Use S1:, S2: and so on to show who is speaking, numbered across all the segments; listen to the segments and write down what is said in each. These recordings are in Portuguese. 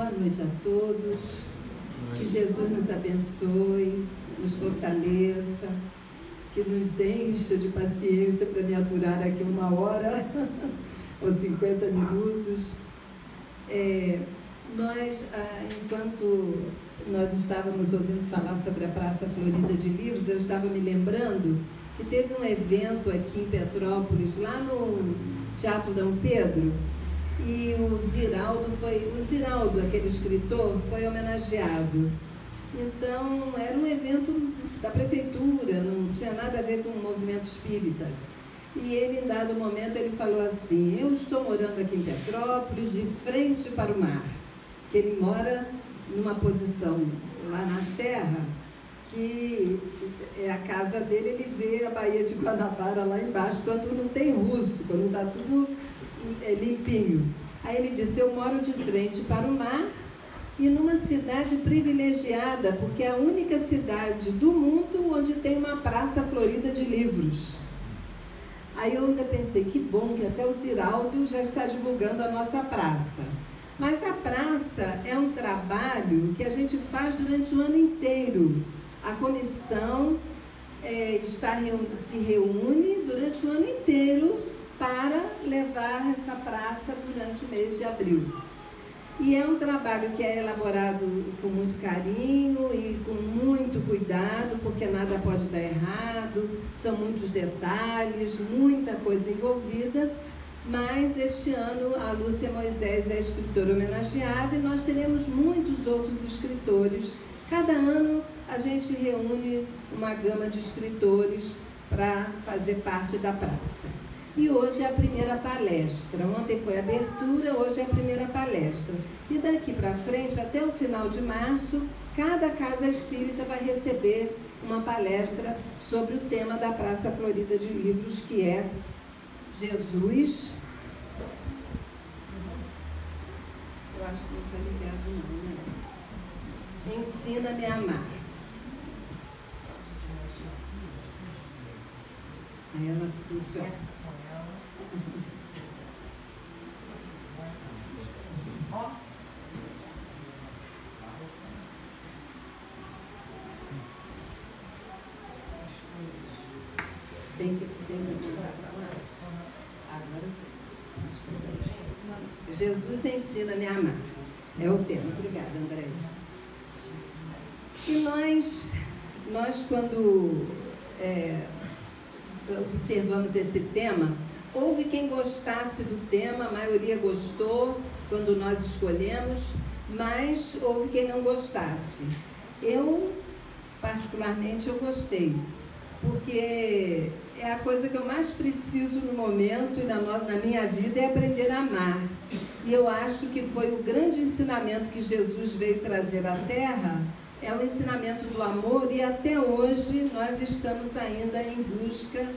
S1: Boa noite a todos, que Jesus nos abençoe, nos fortaleça, que nos encha de paciência para me aturar aqui 1 hora ou 50 minutos. Enquanto nós estávamos ouvindo falar sobre a Praça Florida de Livros, eu estava me lembrando que teve um evento aqui em Petrópolis, lá no Teatro Dom Pedro, e o Ziraldo, aquele escritor, foi homenageado. Então, era um evento da prefeitura, não tinha nada a ver com o movimento espírita. E ele, em dado momento, ele falou assim: eu estou morando aqui em Petrópolis, de frente para o mar. Que ele mora numa posição lá na Serra, que é a casa dele, ele vê a Baía de Guanabara lá embaixo, quando não tem russo, quando está tudo limpinho. Aí ele disse: eu moro de frente para o mar e numa cidade privilegiada, porque é a única cidade do mundo onde tem uma praça florida de livros. Aí eu ainda pensei, que bom que até o Ziraldo já está divulgando a nossa praça. Mas a praça é um trabalho que a gente faz durante o ano inteiro. A comissão se reúne durante o ano inteiro para levar essa praça durante o mês de abril. E é um trabalho que é elaborado com muito carinho e com muito cuidado, porque nada pode dar errado, são muitos detalhes, muita coisa envolvida. Mas este ano a Lúcia Moisés é a escritora homenageada e nós teremos muitos outros escritores. Cada ano a gente reúne uma gama de escritores para fazer parte da praça. E hoje é a primeira palestra. Ontem foi a abertura, hoje é a primeira palestra. E daqui para frente, até o final de março, cada casa espírita vai receber uma palestra sobre o tema da Praça Florida de Livros, que é Jesus. Eu acho que não está ligado não, né? Ensina-me a amar. Aí ela funciona. Tem que mudar para lá. Agora sim. Jesus ensina-me a amar. É o tema. Obrigada, André. E nós quando observamos esse tema, houve quem gostasse do tema, a maioria gostou quando nós escolhemos, mas houve quem não gostasse. Eu, particularmente, eu gostei, porque é a coisa que eu mais preciso no momento e na minha vida é aprender a amar. E eu acho que foi o grande ensinamento que Jesus veio trazer à Terra, é o ensinamento do amor, e até hoje nós estamos ainda em busca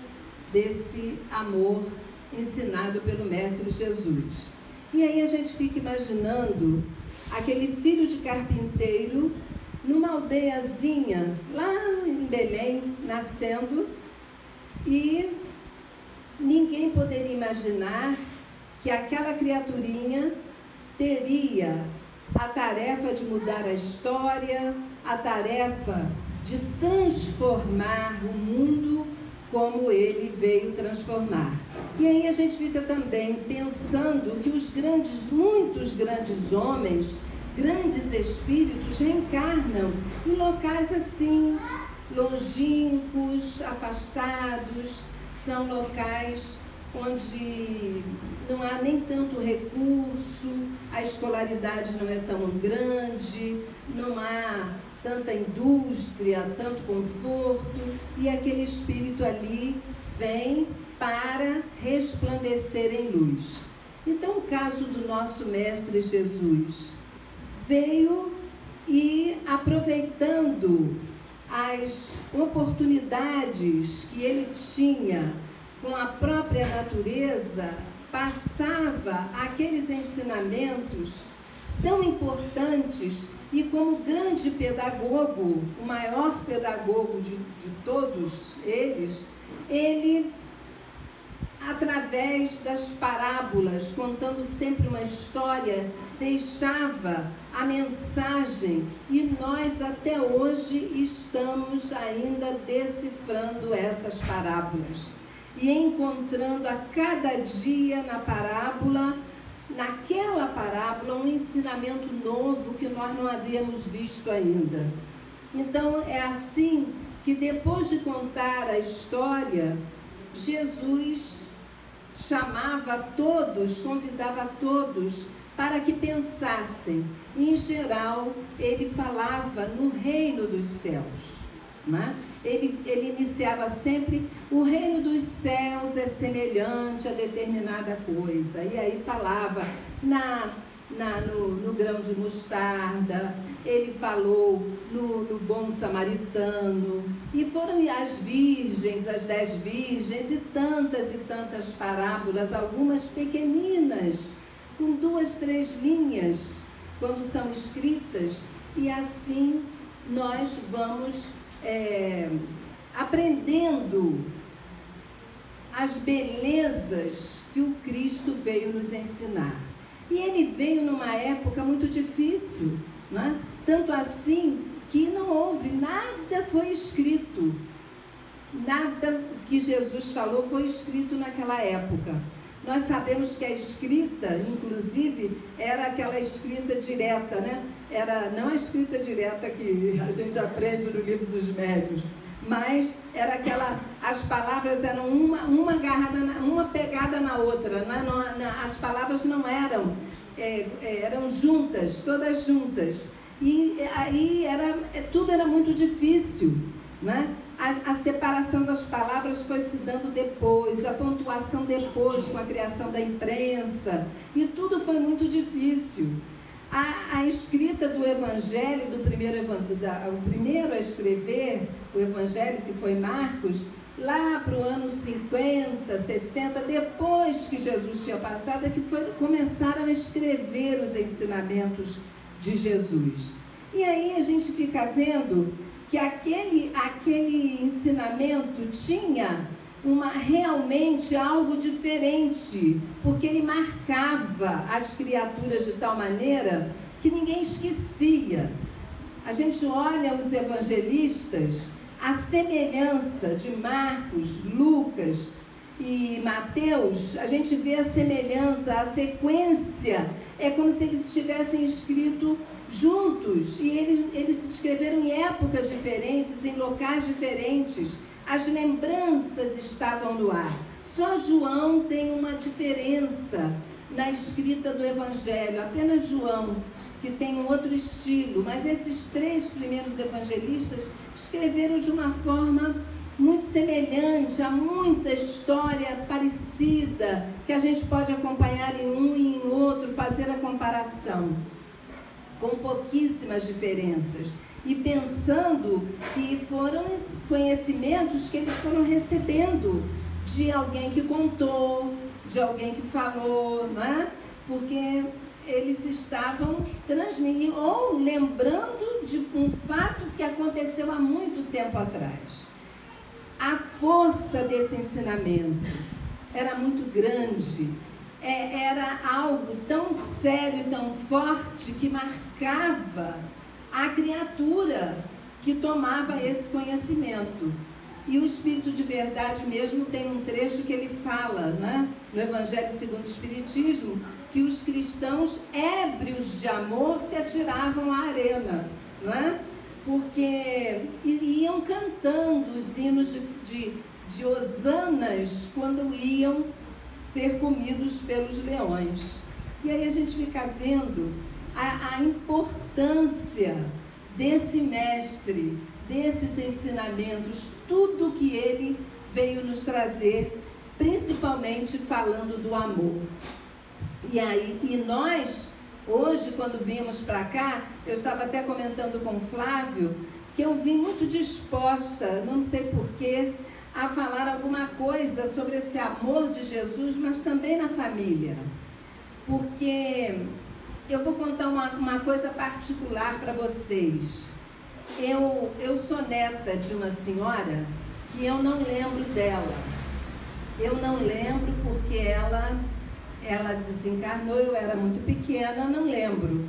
S1: desse amor ensinado pelo Mestre Jesus. E aí a gente fica imaginando aquele filho de carpinteiro numa aldeiazinha lá em Belém, nascendo, e ninguém poderia imaginar que aquela criaturinha teria a tarefa de mudar a história, a tarefa de transformar o mundo como ele veio transformar. E aí a gente fica também pensando que muitos grandes homens, grandes espíritos reencarnam em locais assim, longínquos, afastados, são locais onde não há nem tanto recurso, a escolaridade não é tão grande, não há tanta indústria, tanto conforto, e aquele espírito ali vem para resplandecer em luz. Então, o caso do nosso Mestre Jesus veio e, aproveitando as oportunidades que ele tinha com a própria natureza, passava aqueles ensinamentos tão importantes. E como grande pedagogo, o maior pedagogo de todos eles, ele através das parábolas, contando sempre uma história, deixava a mensagem, e nós até hoje estamos ainda decifrando essas parábolas e encontrando a cada dia na parábola, naquela parábola, um ensinamento novo que nós não havíamos visto ainda. Então é assim que, depois de contar a história, Jesus chamava todos, convidava todos para que pensassem. Em geral, ele falava no reino dos céus, né? Ele iniciava sempre: o reino dos céus é semelhante a determinada coisa. E aí falava no grão de mostarda, ele falou no bom samaritano, e foram as virgens, as 10 virgens, e tantas parábolas, algumas pequeninas, com 2, 3 linhas, quando são escritas, e assim nós vamos aprendendo as belezas que o Cristo veio nos ensinar. E ele veio numa época muito difícil, né? Tanto assim que não houve, nada foi escrito, nada que Jesus falou foi escrito naquela época. Nós sabemos que a escrita, inclusive, era aquela escrita direta, né? Era não a escrita direta que a gente aprende no livro dos médiuns, mas era aquela, as palavras eram uma agarrada, uma pegada na outra, as palavras não eram, eram juntas, todas juntas, e aí tudo era muito difícil, né? A separação das palavras foi se dando depois, a pontuação depois, com a criação da imprensa, e tudo foi muito difícil. A escrita do Evangelho, o primeiro a escrever o Evangelho, que foi Marcos, lá para o ano 50, 60, depois que Jesus tinha passado, é que começaram a escrever os ensinamentos de Jesus. E aí a gente fica vendo que aquele ensinamento tinha realmente algo diferente, porque ele marcava as criaturas de tal maneira que ninguém esquecia. A gente olha os evangelistas, a semelhança de Marcos, Lucas e Mateus, a gente vê a semelhança, a sequência, é como se eles tivessem escrito juntos, e eles escreveram em épocas diferentes, em locais diferentes. As lembranças estavam no ar. Só João tem uma diferença na escrita do Evangelho, apenas João, que tem um outro estilo, mas esses 3 primeiros evangelistas escreveram de uma forma muito semelhante, há muita história parecida, que a gente pode acompanhar em um e em outro, fazer a comparação, com pouquíssimas diferenças, e pensando que foram conhecimentos que eles foram recebendo de alguém que contou, de alguém que falou, não é? Porque eles estavam transmitindo ou lembrando de um fato que aconteceu há muito tempo atrás. A força desse ensinamento era muito grande, era algo tão sério, tão forte, que marcava a criatura que tomava esse conhecimento. E o Espírito de Verdade mesmo tem um trecho que ele fala, né, no Evangelho segundo o Espiritismo, que os cristãos ébrios de amor se atiravam à arena, não é? Porque iam cantando os hinos de hosanas quando iam ser comidos pelos leões. E aí a gente fica vendo a importância desse mestre, desses ensinamentos, tudo que ele veio nos trazer, principalmente falando do amor. E nós, hoje, quando vimos para cá, eu estava até comentando com o Flávio, que eu vim muito disposta, não sei porquê, a falar alguma coisa sobre esse amor de Jesus, mas também na família. Porque eu vou contar uma coisa particular para vocês. Eu sou neta de uma senhora que eu não lembro dela. Eu não lembro porque ela desencarnou, eu era muito pequena, não lembro.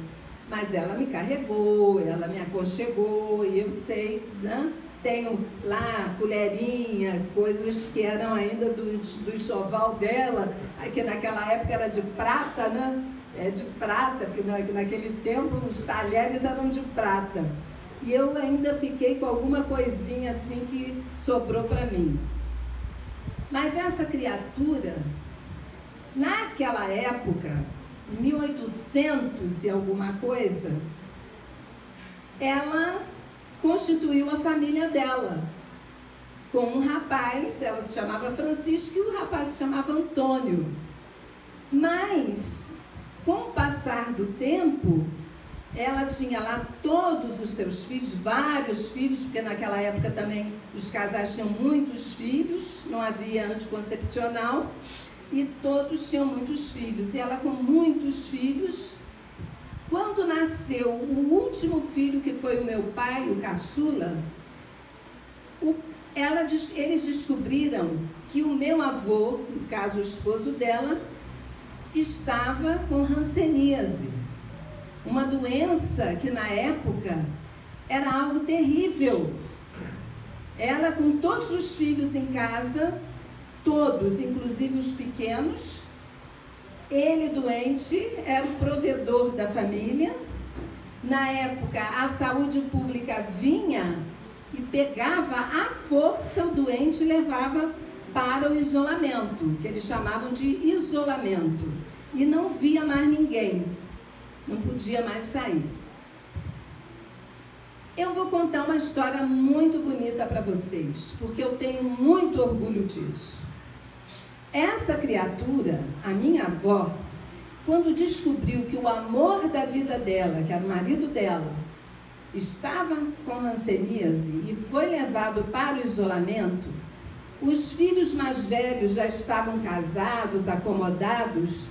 S1: Mas ela me carregou, ela me aconchegou, e eu sei, né? Tenho lá colherinha, coisas que eram ainda do enxoval dela, que naquela época era de prata, né? É de prata, porque naquele tempo os talheres eram de prata. E eu ainda fiquei com alguma coisinha assim que sobrou para mim. Mas essa criatura, naquela época, 1800 e alguma coisa, ela constituiu a família dela com um rapaz, ela se chamava Francisco e o rapaz se chamava Antônio. Mas, com o passar do tempo, ela tinha lá todos os seus filhos, vários filhos, porque naquela época também os casais tinham muitos filhos, não havia anticoncepcional, e todos tinham muitos filhos. E ela, com muitos filhos, quando nasceu o último filho, que foi o meu pai, o caçula, eles descobriram que o meu avô, no caso o esposo dela, estava com hanseníase, uma doença que na época era algo terrível. Ela, com todos os filhos em casa, todos, inclusive os pequenos, ele doente, era o provedor da família. Na época, a saúde pública vinha e pegava à força o doente e levava para o isolamento, que eles chamavam de isolamento. E não via mais ninguém, não podia mais sair. Eu vou contar uma história muito bonita para vocês, porque eu tenho muito orgulho disso. Essa criatura, a minha avó, quando descobriu que o amor da vida dela, que era o marido dela, estava com hanseníase e foi levado para o isolamento, os filhos mais velhos já estavam casados, acomodados.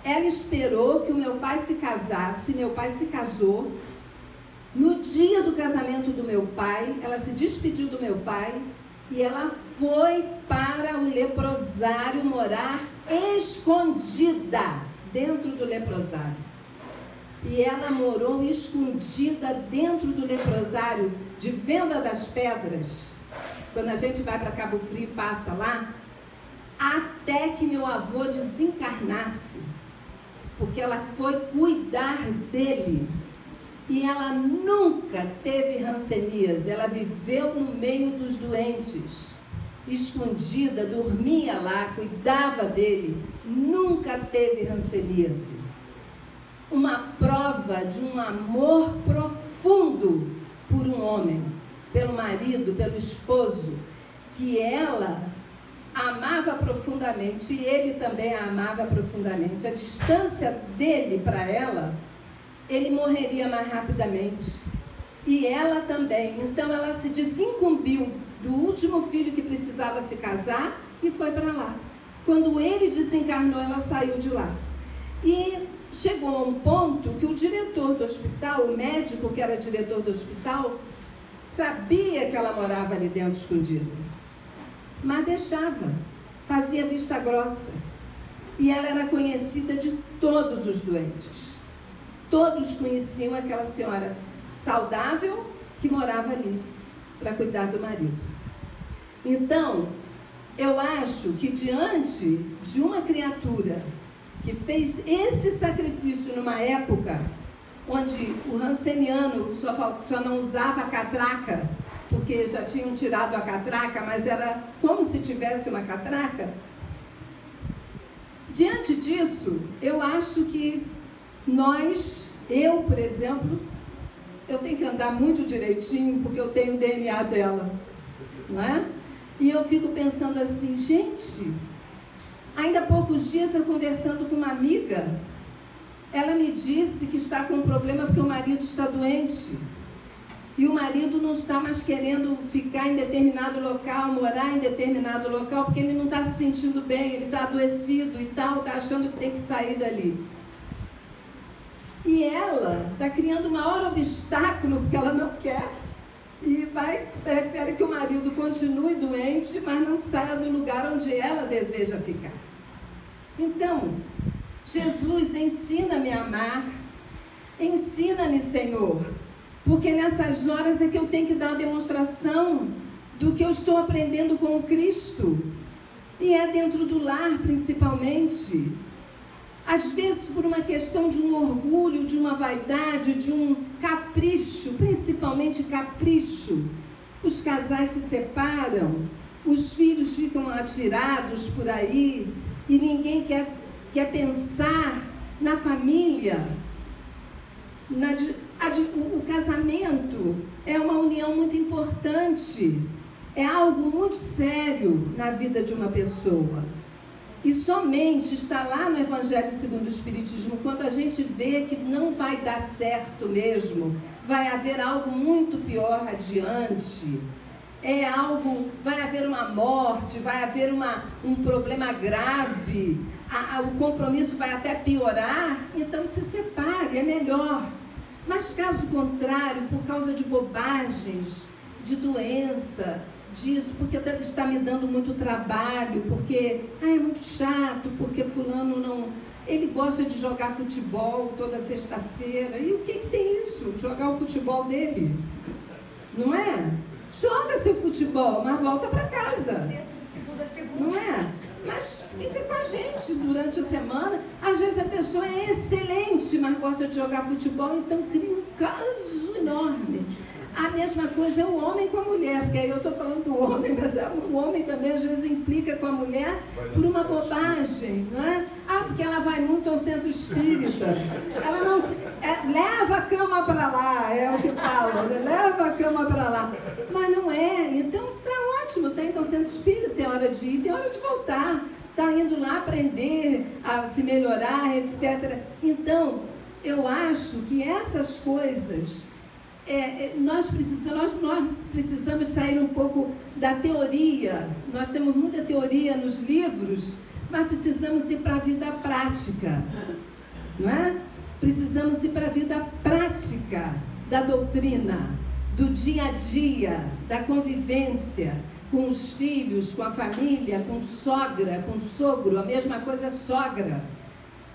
S1: Ela esperou que o meu pai se casasse, meu pai se casou. No dia do casamento do meu pai, ela se despediu do meu pai e ela foi para o leprosário morar escondida dentro do leprosário. E ela morou escondida dentro do leprosário de Venda das Pedras. Quando a gente vai para Cabo Frio e passa lá, até que meu avô desencarnasse, porque ela foi cuidar dele. E ela nunca teve hanseníase, ela viveu no meio dos doentes, escondida, dormia lá, cuidava dele, nunca teve hanseníase. Uma prova de um amor profundo por um homem, pelo marido, pelo esposo, que ela amava profundamente e ele também a amava profundamente. A distância dele para ela, ele morreria mais rapidamente. E ela também. Então ela se desincumbiu do último filho que precisava se casar e foi para lá. Quando ele desencarnou, ela saiu de lá. E chegou a um ponto que o diretor do hospital, o médico que era diretor do hospital, sabia que ela morava ali dentro escondida, mas deixava, fazia vista grossa. E ela era conhecida de todos os doentes. Todos conheciam aquela senhora saudável que morava ali para cuidar do marido. Então, eu acho que diante de uma criatura que fez esse sacrifício numa época onde o hanseniano só não usava a catraca, porque já tinham tirado a catraca, mas era como se tivesse uma catraca. Diante disso, eu acho que eu, por exemplo, eu tenho que andar muito direitinho, porque eu tenho o DNA dela, não é? E eu fico pensando assim, gente, ainda há poucos dias eu conversando com uma amiga, ela me disse que está com um problema porque o marido está doente. E o marido não está mais querendo ficar em determinado local, morar em determinado local, porque ele não está se sentindo bem, ele está adoecido e tal, está achando que tem que sair dali. E ela está criando o maior obstáculo, porque ela não quer e prefere que o marido continue doente, mas não saia do lugar onde ela deseja ficar. Então, Jesus, ensina-me a amar, ensina-me, Senhor, porque nessas horas é que eu tenho que dar a demonstração do que eu estou aprendendo com o Cristo, e é dentro do lar principalmente. Às vezes por uma questão de um orgulho, de uma vaidade, de um capricho, principalmente capricho, os casais se separam, os filhos ficam atirados por aí, e ninguém quer pensar na família. O casamento é uma união muito importante, é algo muito sério na vida de uma pessoa. E somente está lá no Evangelho segundo o Espiritismo, quando a gente vê que não vai dar certo mesmo, vai haver algo muito pior adiante, vai haver uma morte, vai haver um problema grave, o compromisso vai até piorar, então se separe, é melhor. Mas caso contrário, por causa de bobagens, de doença, disso, porque está me dando muito trabalho, porque é muito chato, porque fulano não... Ele gosta de jogar futebol toda sexta-feira. E o que tem isso? Jogar o futebol dele? Não é? Joga seu futebol, mas volta para casa.
S2: De segunda a segunda.
S1: Não é? Mas fica com a gente durante a semana. Às vezes a pessoa é excelente, mas gosta de jogar futebol, então cria um caso enorme. A mesma coisa é o homem com a mulher, porque aí eu estou falando do homem, mas o homem também às vezes implica com a mulher por uma bobagem, não é? Porque ela vai muito ao centro espírita. Ela não leva a cama para lá, é o que falam, né? Leva a cama para lá. Mas não é, então tá ótimo, tá indo ao centro espírita, tem hora de ir, tem hora de voltar. Tá indo lá aprender a se melhorar, etc. Então, eu acho que essas coisas... Nós precisamos sair um pouco da teoria. Nós temos muita teoria nos livros, mas precisamos ir para a vida prática, não é? Precisamos ir para a vida prática da doutrina, do dia a dia, da convivência com os filhos, com a família, com sogra, com sogro. A mesma coisa é sogra.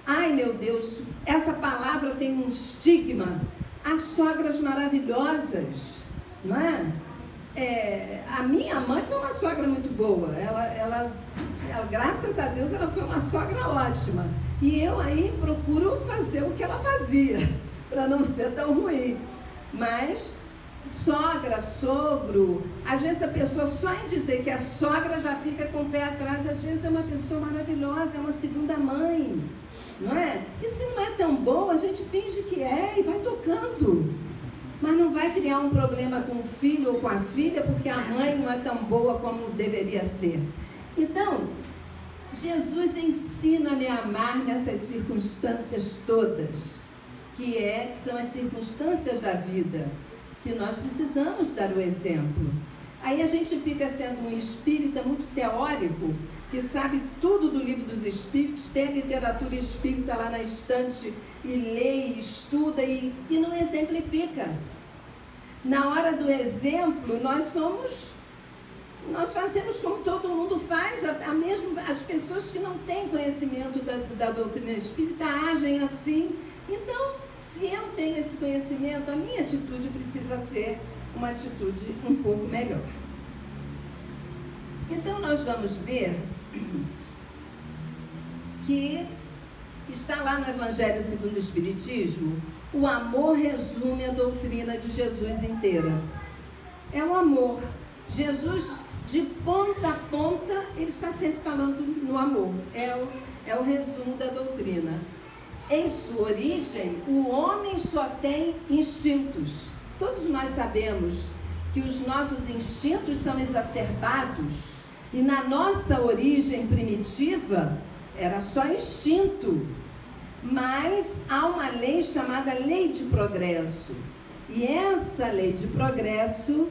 S1: Ai, meu Deus, essa palavra tem um estigma. As sogras maravilhosas, não é? A minha mãe foi uma sogra muito boa. Ela, graças a Deus, ela foi uma sogra ótima. E eu aí procuro fazer o que ela fazia, para não ser tão ruim. Mas sogra, sogro, às vezes a pessoa só em dizer que a sogra já fica com o pé atrás, às vezes é uma pessoa maravilhosa, é uma segunda mãe. Não é? E se não é tão boa, a gente finge que é e vai tocando. Mas não vai criar um problema com o filho ou com a filha, porque a mãe não é tão boa como deveria ser. Então, Jesus ensina-me a amar nessas circunstâncias todas, que são as circunstâncias da vida, que nós precisamos dar o exemplo. Aí a gente fica sendo um espírita muito teórico, que sabe tudo do livro dos espíritos, tem a literatura espírita lá na estante, e lê, e estuda, e não exemplifica. Na hora do exemplo, nós fazemos como todo mundo faz, as pessoas que não têm conhecimento da doutrina espírita agem assim. Então, se eu tenho esse conhecimento, a minha atitude precisa ser uma atitude um pouco melhor. Então, nós vamos ver que está lá no Evangelho segundo o Espiritismo, o amor resume a doutrina de Jesus inteira. É o amor. Jesus, de ponta a ponta, ele está sempre falando no amor. É o resumo da doutrina. Em sua origem, o homem só tem instintos. Todos nós sabemos que os nossos instintos são exacerbados. E na nossa origem primitiva, era só instinto. Mas há uma lei chamada lei de progresso. E essa lei de progresso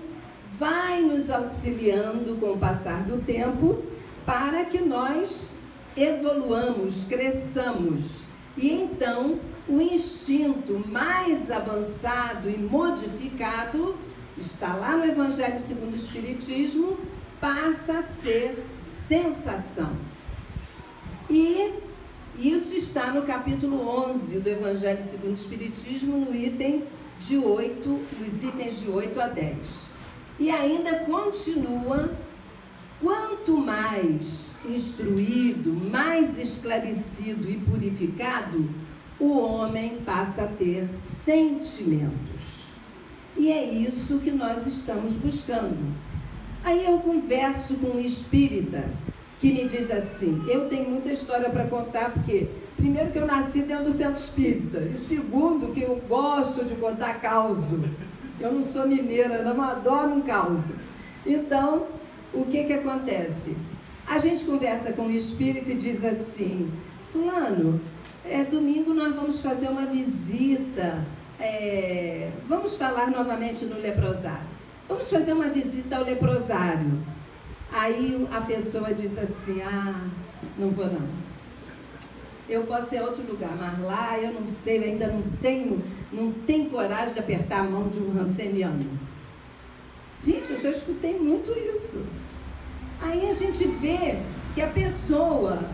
S1: vai nos auxiliando com o passar do tempo para que nós evoluamos, cresçamos. E então, o instinto mais avançado e modificado está lá no Evangelho segundo o Espiritismo, passa a ser sensação. E isso está no capítulo 11 do Evangelho segundo o Espiritismo, no item de 8, nos itens de 8 a 10. E ainda continua: quanto mais instruído, mais esclarecido e purificado, o homem passa a ter sentimentos. E é isso que nós estamos buscando. Aí eu converso com um espírita que me diz assim: eu tenho muita história para contar, porque primeiro que eu nasci dentro do centro espírita, e segundo que eu gosto de contar causo. Eu não sou mineira, não, adoro um causo. Então, o que acontece? A gente conversa com o espírito e diz assim: fulano, domingo nós vamos fazer uma visita, vamos falar novamente no leprosário. Vamos fazer uma visita ao leprosário. Aí a pessoa diz assim: ah, não vou não. Eu posso ir a outro lugar, mas lá eu não sei, eu ainda não tenho coragem de apertar a mão de um ranceniano. Gente, eu já escutei muito isso. Aí a gente vê que a pessoa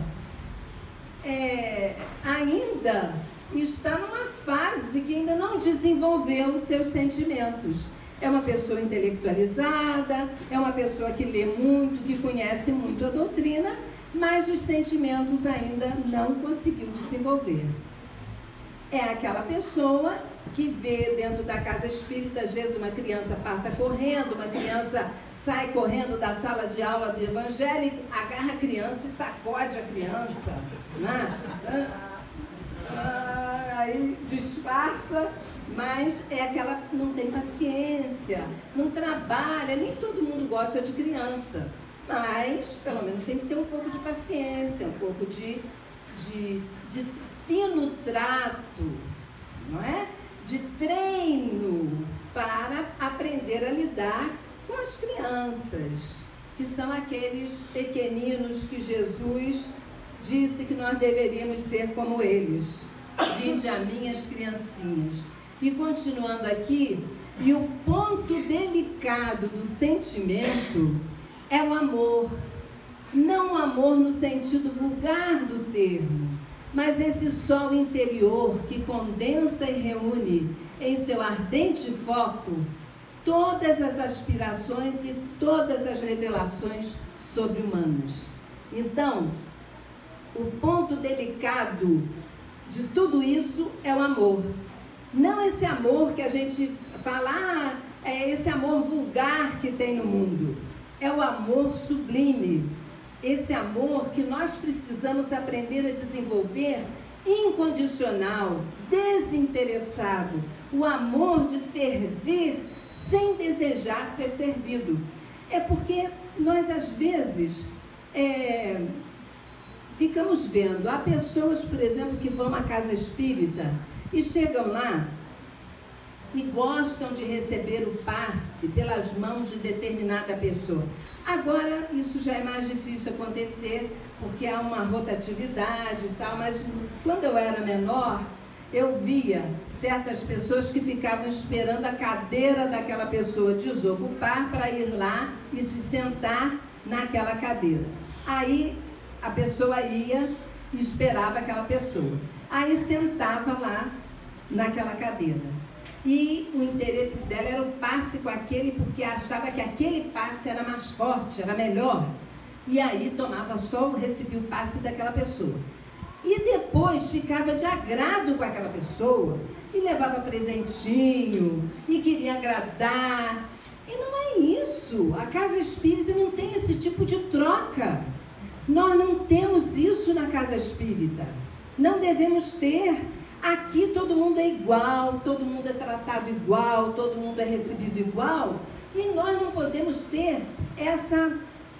S1: ainda está numa fase que ainda não desenvolveu os seus sentimentos. É uma pessoa intelectualizada, é uma pessoa que lê muito, que conhece muito a doutrina, mas os sentimentos ainda não conseguiu desenvolver. É aquela pessoa que vê dentro da casa espírita, às vezes uma criança passa correndo, uma criança sai correndo da sala de aula do evangelho, agarra a criança e sacode a criança, né? Aí disfarça, mas é aquela que não tem paciência, não trabalha, nem todo mundo gosta de criança, mas pelo menos tem que ter um pouco de paciência, um pouco de fino trato, não é? De treino para aprender a lidar com as crianças, que são aqueles pequeninos que Jesus disse que nós deveríamos ser como eles. Vinde a minhas criancinhas. E continuando aqui, e o ponto delicado do sentimento é o amor. Não o amor no sentido vulgar do termo, mas esse sol interior que condensa e reúne em seu ardente foco todas as aspirações e todas as revelações sobre-humanas. Então, o ponto delicado de tudo isso é o amor. Não esse amor que a gente fala, é esse amor vulgar que tem no mundo. É o amor sublime. Esse amor que nós precisamos aprender a desenvolver incondicional, desinteressado. O amor de servir sem desejar ser servido. É porque nós, às vezes, ficamos vendo, há pessoas, por exemplo, que vão à casa espírita e chegam lá e gostam de receber o passe pelas mãos de determinada pessoa. Agora, isso já é mais difícil acontecer, porque há uma rotatividade e tal, mas quando eu era menor, eu via certas pessoas que ficavam esperando a cadeira daquela pessoa desocupar para ir lá e se sentar naquela cadeira. Aí a pessoa ia e esperava aquela pessoa. Aí sentava lá naquela cadeira. E o interesse dela era o passe com aquele, porque achava que aquele passe era mais forte, era melhor. E aí tomava só, recebia o passe daquela pessoa. E depois ficava de agrado com aquela pessoa, e levava presentinho, e queria agradar. E não é isso. A casa espírita não tem esse tipo de troca. Nós não temos isso na casa espírita. Não devemos ter. Aqui todo mundo é igual, todo mundo é tratado igual, todo mundo é recebido igual, e nós não podemos ter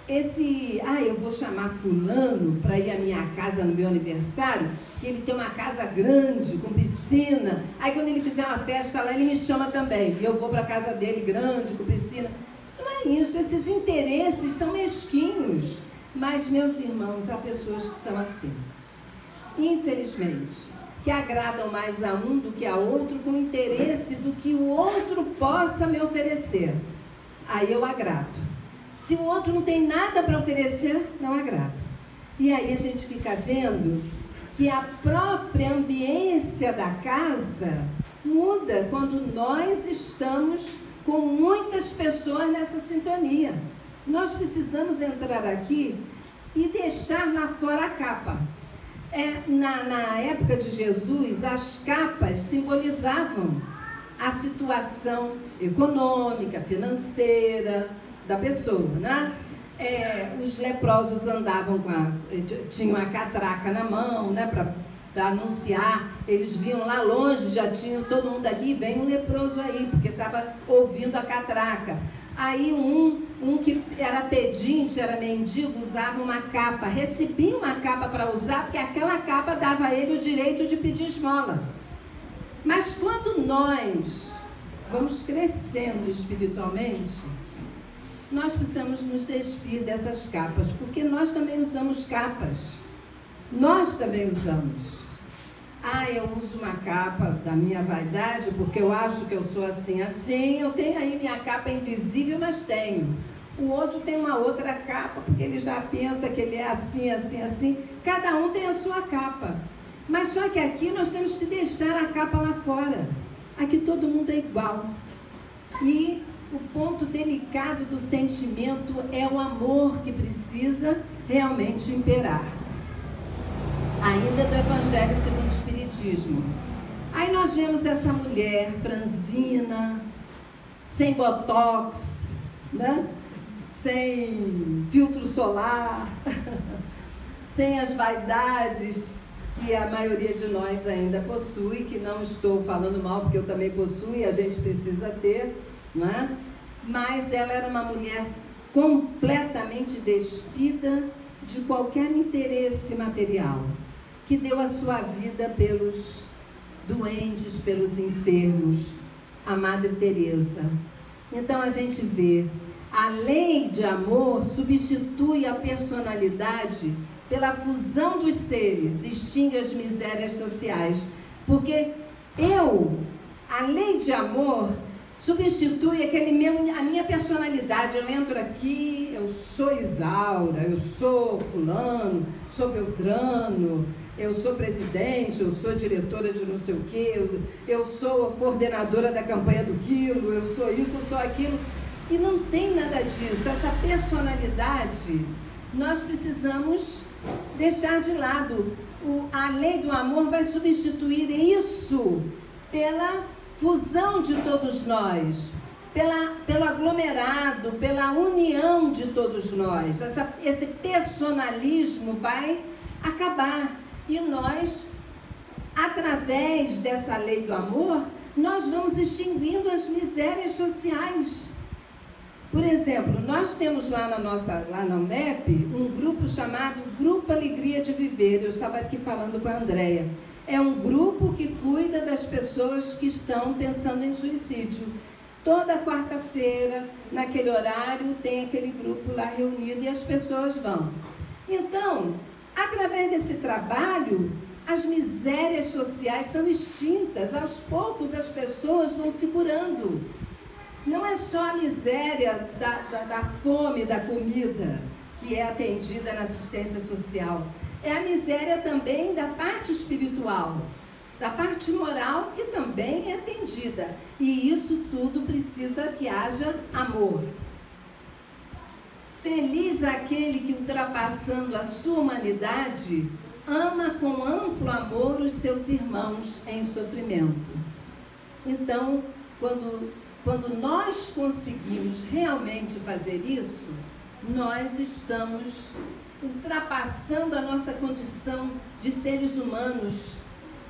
S1: eu vou chamar fulano para ir à minha casa no meu aniversário, que ele tem uma casa grande, com piscina, aí quando ele fizer uma festa lá, ele me chama também, e eu vou para a casa dele grande, com piscina. Não é isso, esses interesses são mesquinhos, mas, meus irmãos, há pessoas que são assim, infelizmente. que agradam mais a um do que a outro, com interesse do que o outro possa me oferecer. Aí eu agrado. Se o outro não tem nada para oferecer, não agrado. E aí a gente fica vendo que a própria ambiência da casa muda quando nós estamos com muitas pessoas nessa sintonia. Nós precisamos entrar aqui e deixar lá fora a capa. Na época de Jesus, as capas simbolizavam a situação econômica, financeira da pessoa, né? Os leprosos andavam tinham a catraca na mão, né, para anunciar. Eles viam lá longe, já tinham todo mundo aqui, vem um leproso aí, porque estava ouvindo a catraca. Aí um que era pedinte, era mendigo, usava uma capa, recebia uma capa para usar, porque aquela capa dava a ele o direito de pedir esmola. Mas quando nós vamos crescendo espiritualmente, nós precisamos nos despir dessas capas, porque nós também usamos capas. Nós também usamos. Eu uso uma capa da minha vaidade, porque eu acho que eu sou assim, assim. Eu tenho aí minha capa invisível, mas tenho. O outro tem uma outra capa, porque ele já pensa que ele é assim, assim, assim. Cada um tem a sua capa. Mas só que aqui nós temos que deixar a capa lá fora. Aqui todo mundo é igual. E o ponto delicado do sentimento é o amor que precisa realmente imperar. Ainda do Evangelho segundo o Espiritismo. Aí nós vemos essa mulher franzina, sem botox, né? Sem filtro solar, sem as vaidades que a maioria de nós ainda possui, que não estou falando mal, porque eu também possuo e a gente precisa ter, não é? Mas ela era uma mulher completamente despida de qualquer interesse material, que deu a sua vida pelos doentes, pelos enfermos, a Madre Teresa. Então a gente vê, a lei de amor substitui a personalidade pela fusão dos seres, extingue as misérias sociais, porque a lei de amor substitui a minha personalidade. Eu entro aqui, eu sou Isaura, eu sou fulano, sou Beltrano, eu sou presidente, eu sou diretora de não sei o quê, eu sou coordenadora da campanha do quilo, eu sou isso, eu sou aquilo. E não tem nada disso. Essa personalidade nós precisamos deixar de lado. A lei do amor vai substituir isso pela fusão de todos nós, pelo aglomerado, pela união de todos nós. Esse personalismo vai acabar. E nós, através dessa lei do amor, nós vamos extinguindo as misérias sociais. Por exemplo, nós temos lá na UMEP, um grupo chamado Grupo Alegria de Viver. Eu estava aqui falando com a Andréia. É um grupo que cuida das pessoas que estão pensando em suicídio. Toda quarta-feira, naquele horário, tem aquele grupo lá reunido e as pessoas vão. Então, através desse trabalho, as misérias sociais são extintas. Aos poucos as pessoas vão se curando. Não é só a miséria da fome, da comida, que é atendida na assistência social. É a miséria também da parte espiritual, da parte moral, que também é atendida. E isso tudo precisa que haja amor. Feliz aquele que, ultrapassando a sua humanidade, ama com amplo amor os seus irmãos em sofrimento. Então, quando nós conseguimos realmente fazer isso, nós estamos ultrapassando a nossa condição de seres humanos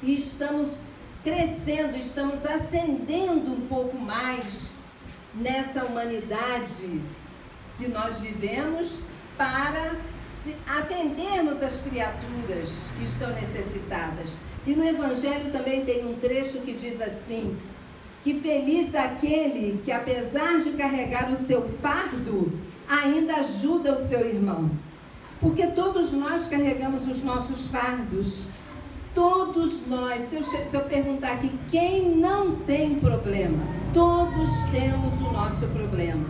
S1: e estamos crescendo, estamos ascendendo um pouco mais nessa humanidade que nós vivemos, para atendermos as criaturas que estão necessitadas. E no Evangelho também tem um trecho que diz assim, que feliz daquele que, apesar de carregar o seu fardo, ainda ajuda o seu irmão. Porque todos nós carregamos os nossos fardos. Todos nós, se eu perguntar aqui, quem não tem problema? Todos temos o nosso problema.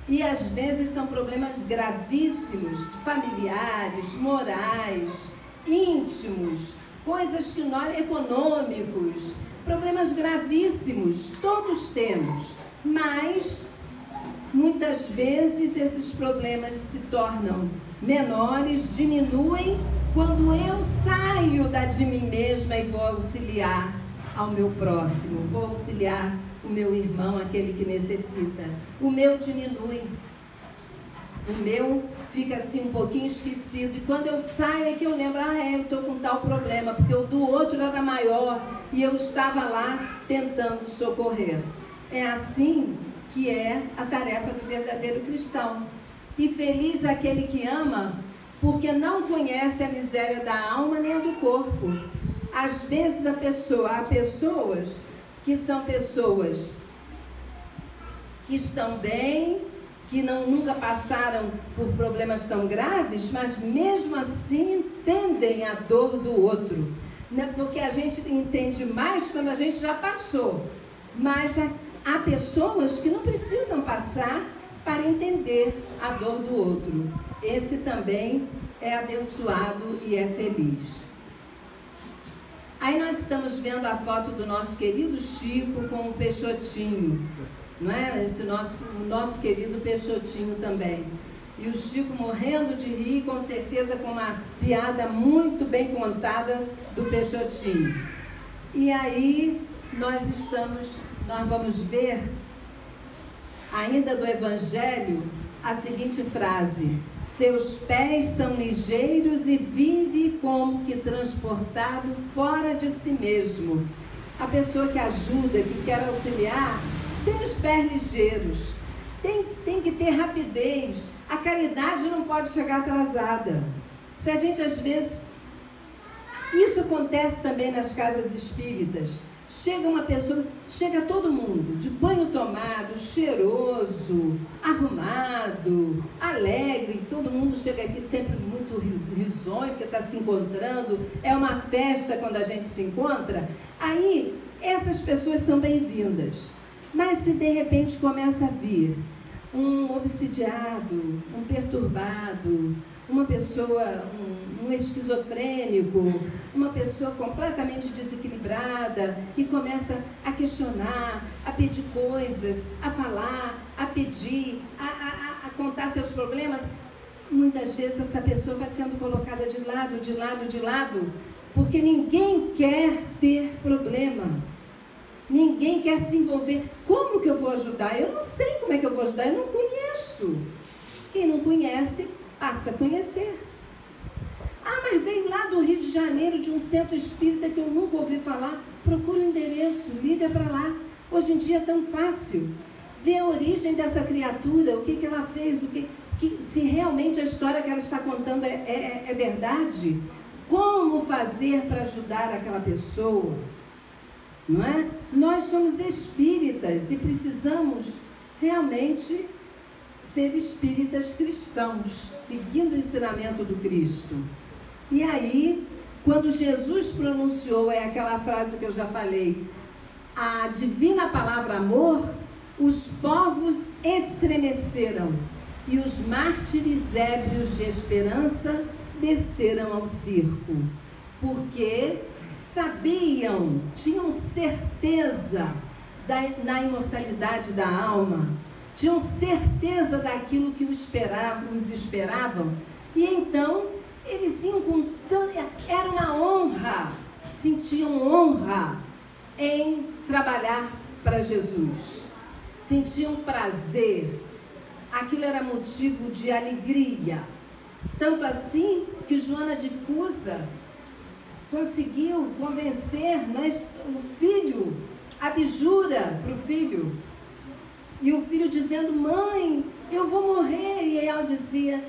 S1: E às vezes são problemas gravíssimos, familiares, morais, íntimos, coisas que nós, econômicos, problemas gravíssimos, todos temos. Mas muitas vezes esses problemas se tornam menores, diminuem, quando eu saio de mim mesma e vou auxiliar ao meu próximo, vou auxiliar o meu irmão, aquele que necessita. O meu diminui, o meu fica assim um pouquinho esquecido, e quando eu saio é que eu lembro, eu estou com tal problema, porque o do outro era maior e eu estava lá tentando socorrer. É assim que é a tarefa do verdadeiro cristão. E feliz aquele que ama, porque não conhece a miséria da alma nem a do corpo. Às vezes há pessoas que são pessoas que estão bem, que nunca passaram por problemas tão graves, mas mesmo assim entendem a dor do outro. Porque a gente entende mais quando a gente já passou. Mas há pessoas que não precisam passar para entender a dor do outro. Esse também é abençoado e é feliz. Aí nós estamos vendo a foto do nosso querido Chico com o Peixotinho, não é? O nosso querido Peixotinho também. E o Chico morrendo de rir, com certeza com uma piada muito bem contada do Peixotinho. E aí nós vamos ver, ainda do Evangelho, a seguinte frase: seus pés são ligeiros e vive como que transportado fora de si mesmo. A pessoa que ajuda, que quer auxiliar, tem os pés ligeiros, tem que ter rapidez. A caridade não pode chegar atrasada. Se a gente, às vezes, isso acontece também nas casas espíritas. Chega uma pessoa, chega todo mundo, de banho tomado, cheiroso, arrumado, alegre, todo mundo chega aqui sempre muito risonho, porque está se encontrando, é uma festa quando a gente se encontra. Aí, essas pessoas são bem-vindas. Mas se de repente começa a vir um obsidiado, um perturbado, uma pessoa, um esquizofrênico, uma pessoa completamente desequilibrada, e começa a questionar, a pedir coisas, a falar, a pedir, a contar seus problemas, muitas vezes essa pessoa vai sendo colocada de lado, porque ninguém quer ter problema. Ninguém quer se envolver. Como que eu vou ajudar? Eu não sei como é que eu vou ajudar, eu não conheço. Quem não conhece, passa a conhecer. Mas veio lá do Rio de Janeiro, de um centro espírita que eu nunca ouvi falar. Procura o endereço, liga para lá. Hoje em dia é tão fácil. Vê a origem dessa criatura, o que ela fez, se realmente a história que ela está contando é verdade. Como fazer para ajudar aquela pessoa? Não é? Nós somos espíritas e precisamos realmente ser espíritas cristãos, seguindo o ensinamento do Cristo. E aí, quando Jesus pronunciou aquela frase que eu já falei, a divina palavra amor, os povos estremeceram e os mártires ébrios de esperança desceram ao circo, porque sabiam, tinham certeza na imortalidade da alma, tinham certeza daquilo que os esperavam, e então eles iam com era uma honra, sentiam honra em trabalhar para Jesus, sentiam prazer, aquilo era motivo de alegria, tanto assim que Joana de Cusa conseguiu convencer o filho, abjura para o filho, e o filho dizendo: mãe, eu vou morrer, e ela dizia,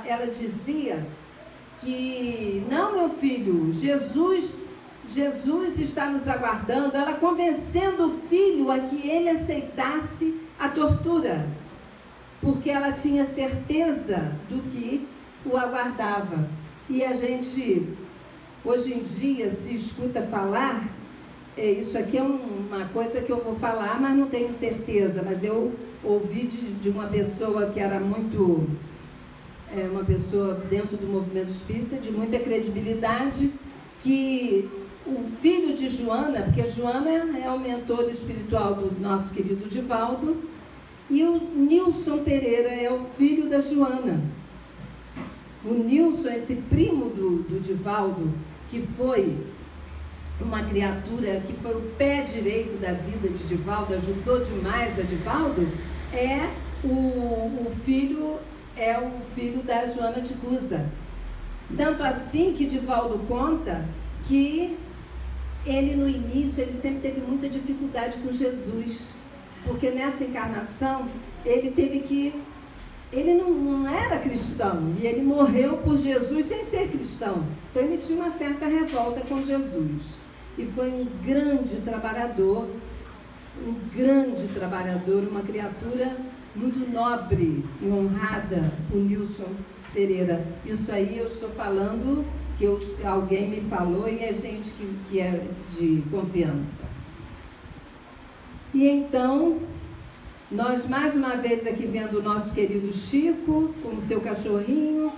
S1: ela dizia que não, meu filho, Jesus está nos aguardando, ela convencendo o filho a que ele aceitasse a tortura, porque ela tinha certeza do que o aguardava. E a gente, hoje em dia, se escuta falar, isso aqui é uma coisa que eu vou falar, mas não tenho certeza, mas eu ouvi de uma pessoa que era muito, uma pessoa dentro do movimento espírita, de muita credibilidade, que o filho de Joana, porque Joana é o mentor espiritual do nosso querido Divaldo, e o Nilson Pereira é o filho da Joana. O Nilson, esse primo do Divaldo, que foi uma criatura que foi o pé direito da vida de Divaldo, ajudou demais a Divaldo, é o filho da Joana de Cusa. Tanto assim que Divaldo conta que ele, no início, ele sempre teve muita dificuldade com Jesus, porque nessa encarnação ele não era cristão, e ele morreu por Jesus sem ser cristão. Então ele tinha uma certa revolta com Jesus. E foi um grande trabalhador, uma criatura muito nobre e honrada, o Nilson Pereira. Isso aí eu estou falando que alguém me falou, e é gente que é de confiança. E então, nós mais uma vez aqui vendo o nosso querido Chico, com o seu cachorrinho.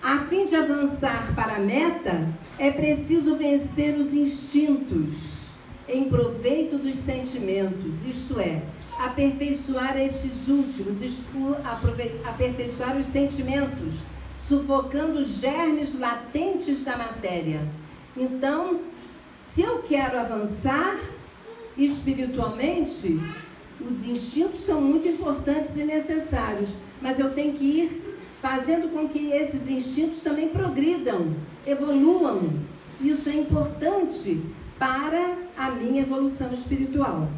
S1: A fim de avançar para a meta, é preciso vencer os instintos, em proveito dos sentimentos, isto é, aperfeiçoar estes últimos, aperfeiçoar os sentimentos, sufocando os germes latentes da matéria. Então, se eu quero avançar espiritualmente, os instintos são muito importantes e necessários, mas eu tenho que ir fazendo com que esses instintos também progridam, evoluam. Isso é importante para a minha evolução espiritual.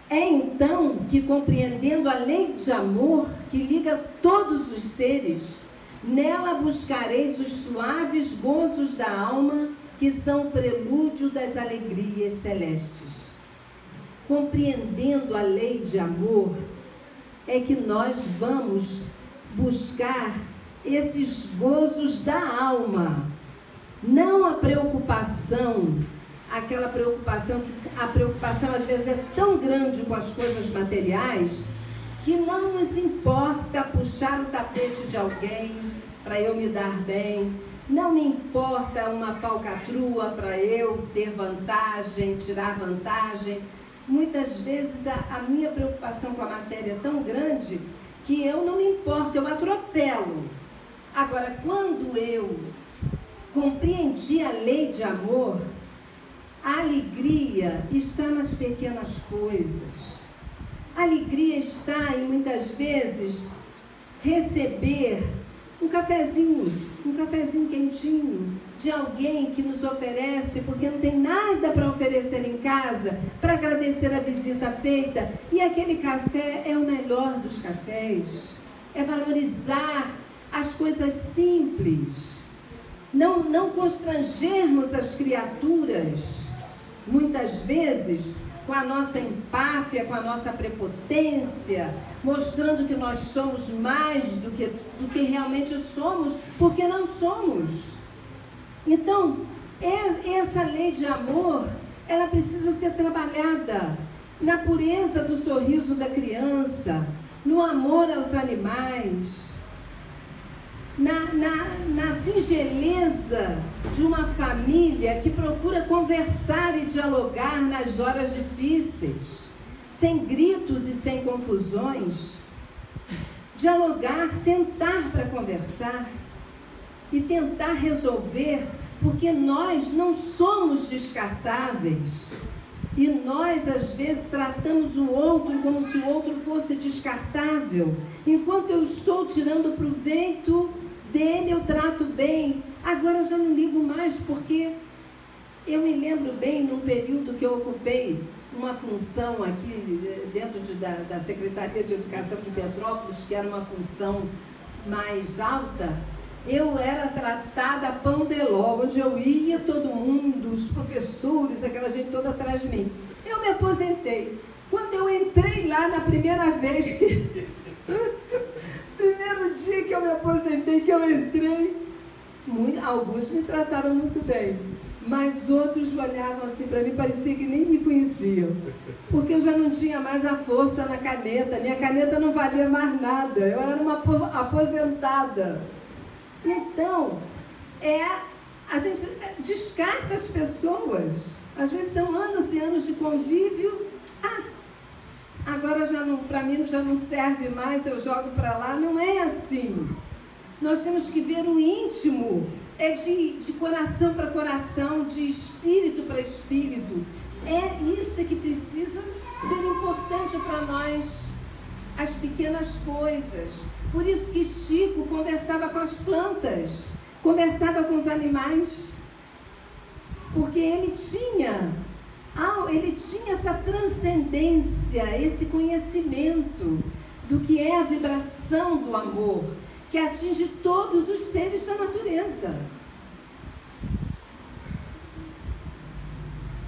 S1: É então que, compreendendo a lei de amor que liga todos os seres, nela buscareis os suaves gozos da alma, que são o prelúdio das alegrias celestes. Compreendendo a lei de amor, é que nós vamos buscar esses gozos da alma, não a preocupação, aquela preocupação a preocupação às vezes é tão grande com as coisas materiais que não nos importa puxar o tapete de alguém para eu me dar bem, não me importa uma falcatrua para eu ter vantagem, tirar vantagem. Muitas vezes a minha preocupação com a matéria é tão grande que eu não me importo, eu atropelo. Agora, quando eu compreendi a lei de amor, a alegria está nas pequenas coisas. A alegria está em, muitas vezes, receber um cafezinho quentinho de alguém que nos oferece, porque não tem nada para oferecer em casa, para agradecer a visita feita, e aquele café é o melhor dos cafés. É valorizar as coisas simples, não constrangermos as criaturas, muitas vezes, com a nossa empáfia, com a nossa prepotência, mostrando que nós somos mais do que realmente somos, porque não somos. Então, essa lei de amor, ela precisa ser trabalhada na pureza do sorriso da criança, no amor aos animais, na singeleza de uma família que procura conversar e dialogar nas horas difíceis, sem gritos e sem confusões. Dialogar, sentar para conversar e tentar resolver, porque nós não somos descartáveis. E nós, às vezes, tratamos o outro como se o outro fosse descartável. Enquanto eu estou tirando proveito dele, eu trato bem. Agora já não ligo mais, porque eu me lembro bem, num período que eu ocupei uma função aqui dentro da Secretaria de Educação de Petrópolis, que era uma função mais alta. Eu era tratada a pão de ló, onde eu ia, todo mundo, os professores, aquela gente toda atrás de mim. Eu me aposentei. Quando eu entrei lá na primeira vez primeiro dia que eu me aposentei, que eu entrei, Alguns me trataram muito bem, mas outros olhavam assim para mim, parecia que nem me conheciam, porque eu já não tinha mais a força na caneta, minha caneta não valia mais nada, eu era uma aposentada. Então, a gente descarta as pessoas, às vezes são anos e anos de convívio, agora para mim já não serve mais, eu jogo para lá. Não é assim. Nós temos que ver o íntimo, de coração para coração, de espírito para espírito. É isso que precisa ser importante para nós, as pequenas coisas. Por isso que Chico conversava com as plantas, conversava com os animais, porque ele tinha essa transcendência, esse conhecimento do que é a vibração do amor, que atinge todos os seres da natureza.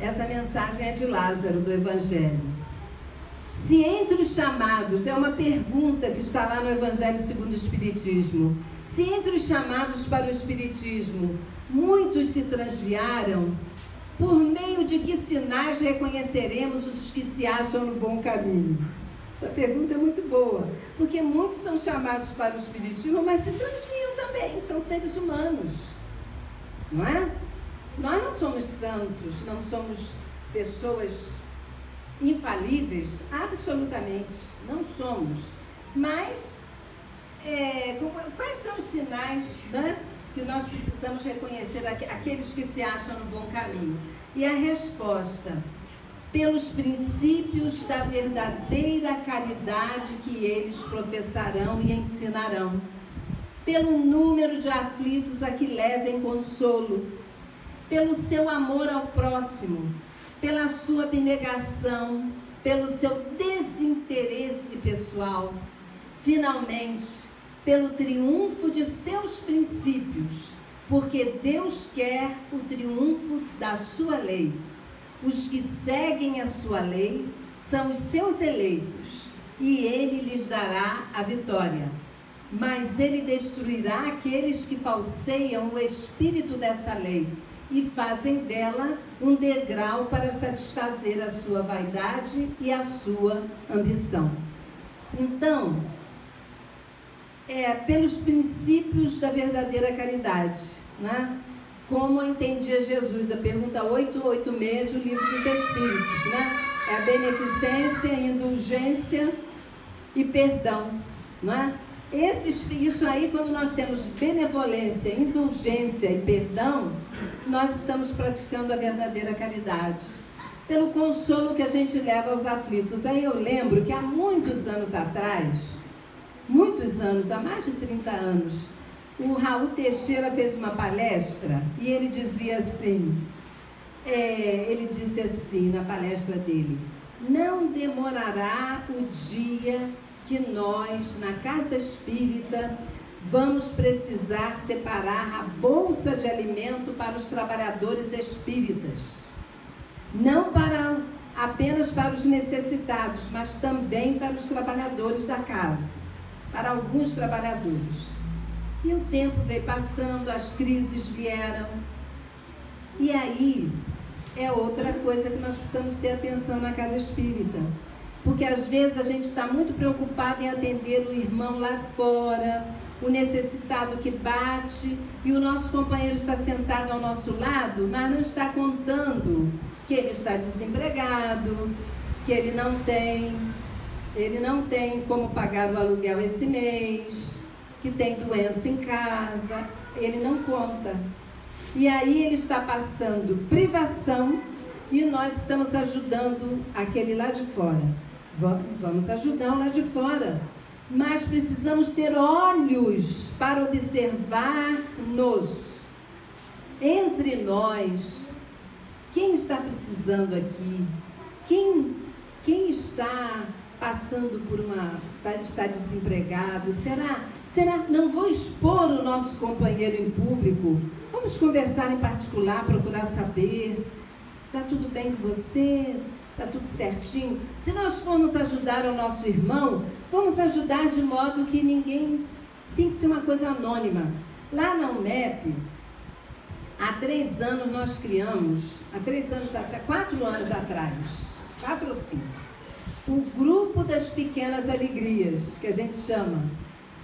S1: Essa mensagem é de Lázaro, do Evangelho. Se entre os chamados, é uma pergunta que está lá no Evangelho segundo o Espiritismo, se entre os chamados para o Espiritismo, muitos se transviaram, por meio de que sinais reconheceremos os que se acham no bom caminho? Essa pergunta é muito boa, porque muitos são chamados para o Espiritismo, mas se transviam também, são seres humanos, não é? Nós não somos santos, não somos pessoas infalíveis, absolutamente, não somos. Mas, quais são os sinais, né, que nós precisamos reconhecer aqueles que se acham no bom caminho? E a resposta: pelos princípios da verdadeira caridade que eles professarão e ensinarão, pelo número de aflitos a que levem consolo, pelo seu amor ao próximo, pela sua abnegação, pelo seu desinteresse pessoal, finalmente, pelo triunfo de seus princípios, porque Deus quer o triunfo da sua lei. Os que seguem a sua lei são os seus eleitos, e ele lhes dará a vitória. Mas ele destruirá aqueles que falseiam o espírito dessa lei e fazem dela um degrau para satisfazer a sua vaidade e a sua ambição. Então, pelos princípios da verdadeira caridade, né? Como entendia Jesus, a pergunta 886 do Livro dos Espíritos, né? É a beneficência, indulgência e perdão, não é? Isso aí, quando nós temos benevolência, indulgência e perdão, nós estamos praticando a verdadeira caridade, pelo consolo que a gente leva aos aflitos. Aí eu lembro que há muitos anos atrás, há mais de 30 anos, o Raul Teixeira fez uma palestra e ele dizia assim, ele disse assim na palestra dele: não demorará o dia que nós, na Casa Espírita, vamos precisar separar a bolsa de alimento para os trabalhadores espíritas. Não apenas para os necessitados, mas também para os trabalhadores da casa, para alguns trabalhadores. E o tempo veio passando, as crises vieram. E aí é outra coisa que nós precisamos ter atenção na Casa Espírita. Porque às vezes a gente está muito preocupado em atender o irmão lá fora, o necessitado que bate, e o nosso companheiro está sentado ao nosso lado, mas não está contando que ele está desempregado, que ele não tem como pagar o aluguel esse mês, que tem doença em casa, ele não conta. E aí ele está passando privação e nós estamos ajudando aquele lá de fora. Vamos ajudar o lá de fora, mas precisamos ter olhos para observar-nos entre nós. Quem está precisando aqui? Quem está passando por está desempregado? Será? Não vou expor o nosso companheiro em público. Vamos conversar em particular, procurar saber. Está tudo bem com você? Está tudo certinho? Se nós formos ajudar o nosso irmão, vamos ajudar de modo que ninguém... Tem que ser uma coisa anônima. Lá na UMEP, há 3 anos nós criamos, 4 anos atrás, 4 ou 5, o Grupo das Pequenas Alegrias, que a gente chama.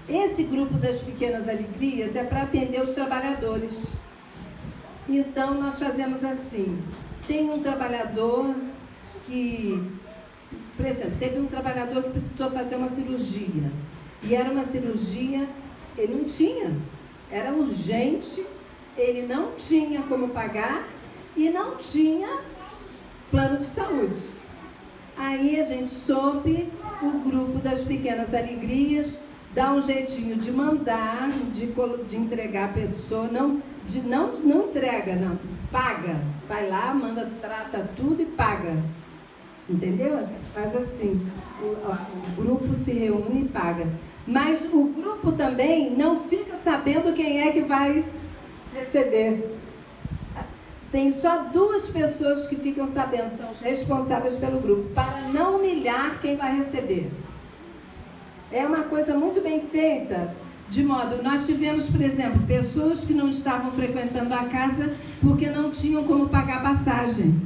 S1: Esse Grupo das Pequenas Alegrias é para atender os trabalhadores. Então, nós fazemos assim, tem um trabalhador que, por exemplo, teve um trabalhador que precisou fazer uma cirurgia, e era uma cirurgia, ele não tinha, era urgente, ele não tinha como pagar e não tinha plano de saúde. Aí a gente soube, o Grupo das Pequenas Alegrias dá um jeitinho de mandar, de entregar a pessoa, não entrega, não, paga, vai lá, manda, trata tudo e paga, entendeu? A gente faz assim, o grupo se reúne e paga, mas o grupo também não fica sabendo quem é que vai receber. Tem só 2 pessoas que ficam sabendo, são os responsáveis pelo grupo, para não humilhar quem vai receber. É uma coisa muito bem feita, de modo, nós tivemos, por exemplo, pessoas que não estavam frequentando a casa porque não tinham como pagar passagem.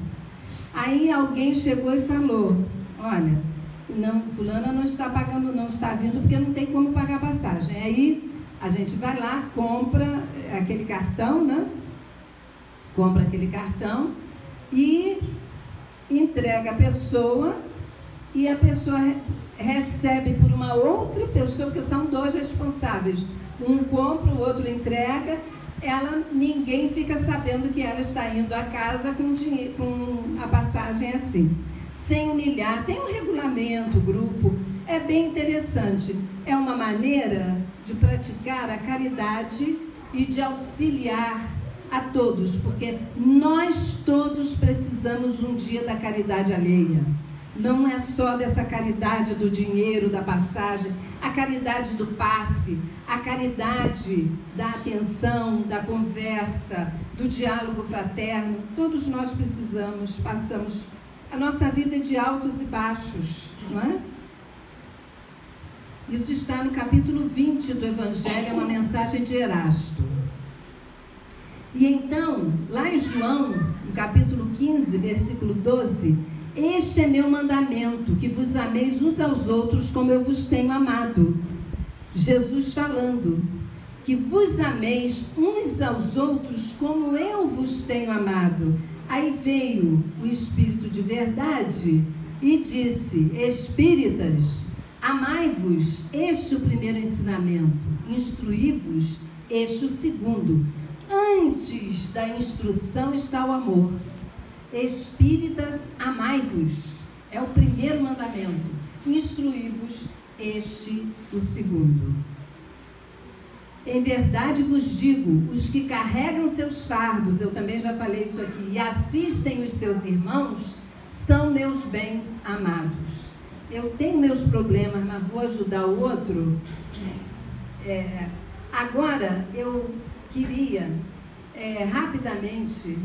S1: Aí alguém chegou e falou, olha, não, fulana não está pagando, não está vindo porque não tem como pagar passagem. Aí a gente vai lá, compra aquele cartão, né? Compra aquele cartão e entrega a pessoa, e a pessoa recebe por uma outra pessoa, porque são 2 responsáveis. Um compra, o outro entrega. Ninguém fica sabendo que ela está indo à casa com a passagem assim, sem humilhar. Tem um regulamento, grupo, é bem interessante. É uma maneira de praticar a caridade e de auxiliar a todos, porque nós todos precisamos um dia da caridade alheia. Não é só dessa caridade do dinheiro, da passagem, a caridade do passe, a caridade da atenção, da conversa, do diálogo fraterno. Todos nós precisamos, passamos. A nossa vida é de altos e baixos, não é? Isso está no capítulo 20 do Evangelho, é uma mensagem de Erasto. E então, lá em João, no capítulo 15, versículo 12, este é meu mandamento, que vos ameis uns aos outros como eu vos tenho amado. Jesus falando, que vos ameis uns aos outros como eu vos tenho amado. Aí veio o Espírito de verdade e disse, espíritas, amai-vos, este o primeiro ensinamento, instruí-vos, este o segundo. Antes da instrução está o amor. Espíritas, amai-vos, é o primeiro mandamento. Instruí-vos, este o segundo. Em verdade vos digo, os que carregam seus fardos, eu também já falei isso aqui, e assistem os seus irmãos, são meus bens amados. Eu tenho meus problemas, mas vou ajudar o outro. Agora, eu queria, rapidamente...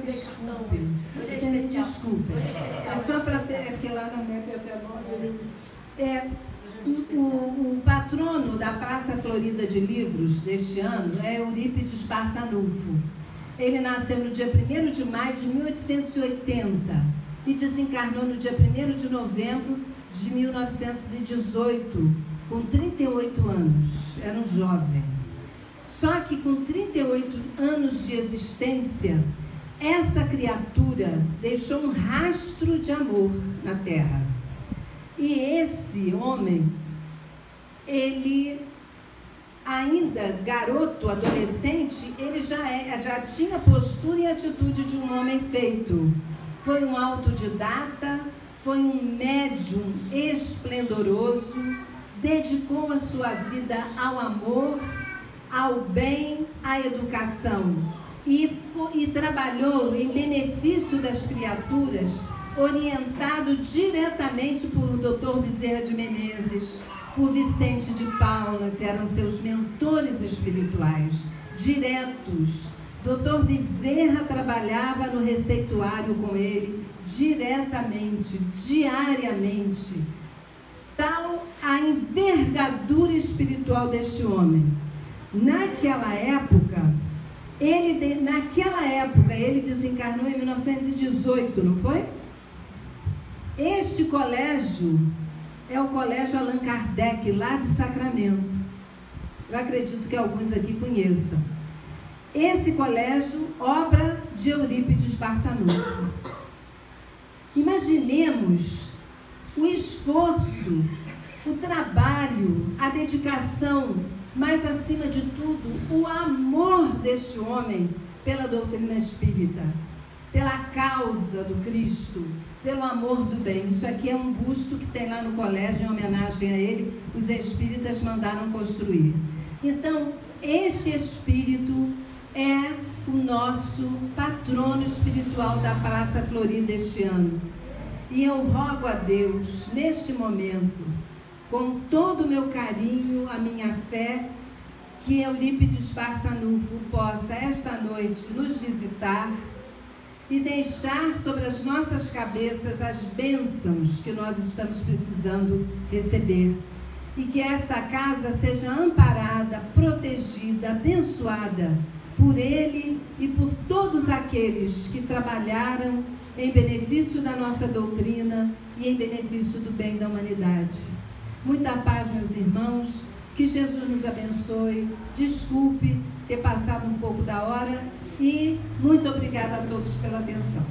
S1: Desculpe, você me desculpe. É só para ser, porque lá na minha o patrono da Praça Florida de Livros deste ano é Eurípides Barçanufo. Ele nasceu no dia 1º de maio de 1880 e desencarnou no dia 1º de novembro de 1918, com 38 anos. Era um jovem. Só que com 38 anos de existência, essa criatura deixou um rastro de amor na Terra. E esse homem, ele ainda garoto, adolescente, ele já tinha postura e atitude de um homem feito. Foi um autodidata, foi um médium esplendoroso, dedicou a sua vida ao amor, ao bem, à educação. E trabalhou em benefício das criaturas, orientado diretamente por Dr. Bezerra de Menezes, por Vicente de Paula, que eram seus mentores espirituais, diretos. Dr. Bezerra trabalhava no receituário com ele, diretamente, diariamente. Tal a envergadura espiritual deste homem. Naquela época, ele desencarnou em 1918, não foi? Este colégio é o Colégio Allan Kardec, lá de Sacramento. Eu acredito que alguns aqui conheçam. Esse colégio, obra de Eurípides Barçanufo. Imaginemos o esforço, o trabalho, a dedicação, mas acima de tudo, o amor deste homem pela doutrina espírita, pela causa do Cristo, pelo amor do bem. Isso aqui é um busto que tem lá no colégio, em homenagem a ele, os espíritas mandaram construir. Então, este espírito é o nosso patrono espiritual da Praça Florida este ano. E eu rogo a Deus, neste momento, com todo o meu carinho, a minha fé, que Eurípides Barçanufo possa, esta noite, nos visitar e deixar sobre as nossas cabeças as bênçãos que nós estamos precisando receber. E que esta casa seja amparada, protegida, abençoada por ele e por todos aqueles que trabalharam em benefício da nossa doutrina e em benefício do bem da humanidade. Muita paz, meus irmãos, que Jesus nos abençoe. Desculpe ter passado um pouco da hora e muito obrigada a todos pela atenção.